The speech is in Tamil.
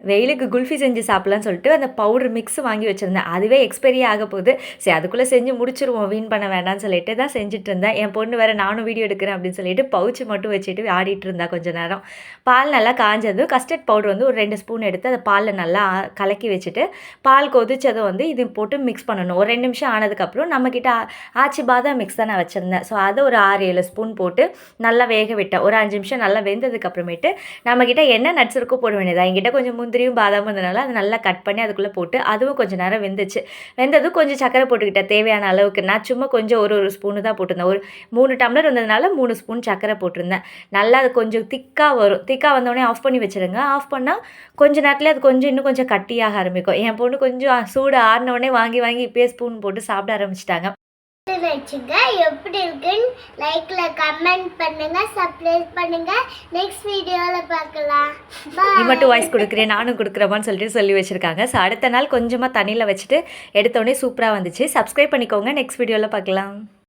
வெயிலுக்கு குல்ஃபி செஞ்சு சாப்பிட்லான்னு சொல்லிட்டு அந்த பவுடர் மிக்ஸ் வாங்கி வச்சுருந்தேன். அதுவே எக்ஸ்பைரி ஆக போகுது. சரி அதுக்குள்ளே செஞ்சு முடிச்சுருவோம், வீண் பண்ண வேண்டாம்னு சொல்லிட்டு தான் செஞ்சுட்டு இருந்தேன். என் பொண்ணு வேறு நானும் வீடியோ எடுக்கிறேன் அப்படின்னு சொல்லிட்டு பவுச்சு மட்டும் வச்சுட்டு ஆடிட்டு இருந்தா கொஞ்ச நேரம். பால் நல்லா காஞ்சதும் கஸ்டர்ட் பவுடர் வந்து ஒரு 2 ஸ்பூன் எடுத்து அதை பாலில் நல்லா கலக்கி வச்சுட்டு, பால் கொதிச்சதும் வந்து இது போட்டு மிக்ஸ் பண்ணணும். ஒரு 2 நிமிஷம் ஆனதுக்கப்புறம் நம்மக்கிட்ட ஆச்சி பாதாம் மிக்ஸ் தான் நான் வச்சுருந்தேன். ஸோ அதை ஒரு 6, 7 ஸ்பூன் போட்டு நல்லா வேக விட்டேன். ஒரு 5 நிமிஷம் நல்லா வெந்ததுக்கப்புறமேட்டு நம்மக்கிட்ட என்ன நட்ஸ் இருக்கோ போட வேண்டியதா. என்கிட்ட கொஞ்சம் முந்திரியும் பாதாமும் இருந்தனால அதை நல்லா கட் பண்ணி அதுக்குள்ளே போட்டு அதுவும் கொஞ்சம் நேரம் வெந்துச்சு. வெந்ததும் கொஞ்சம் சர்க்கரை போட்டுக்கிட்டேன் தேவையான அளவுக்கு. நான் சும்மா கொஞ்சம் ஒரு ஸ்பூனு தான் போட்டிருந்தேன். ஒரு 3 டம்ளர் வந்ததுனால 3 ஸ்பூன் சர்க்கரை போட்டிருந்தேன். நல்லா அது கொஞ்சம் திக்காக வரும். திக்காக வந்தோடனே ஆஃப் பண்ணி வச்சுருங்க. ஆஃப் பண்ணால் கொஞ்ச நேரத்துலேயே அது கொஞ்சம் இன்னும் கொஞ்சம் கட்டியாக ஆரம்பிக்கும். என் பொண்ணு கொஞ்சம் சூடு ஆறினோடனே வாங்கி இப்பயே ஸ்பூன் போட்டு சாப்பிட ஆரம்பிச்சிட்டாங்க. வச்சுங்க எப்படி இருக்குன்னு லைக்ல கமெண்ட் பண்ணுங்க, சப்ஸ்கிரைப் பண்ணுங்க. நெக்ஸ்ட் வீடியோல பார்க்கலாம். நீ மட்டும் வாய்ஸ் கொடுக்குறேன் நானும் கொடுக்குறேமான்னு சொல்லிட்டு சொல்லி வச்சுருக்காங்க. ஸோ அடுத்த நாள் கொஞ்சமாக தண்ணியில் வச்சுட்டு எடுத்தோடனே சூப்பராக வந்துச்சு. சப்ஸ்கிரைப் பண்ணிக்கோங்க. நெக்ஸ்ட் வீடியோவில் பார்க்கலாம்.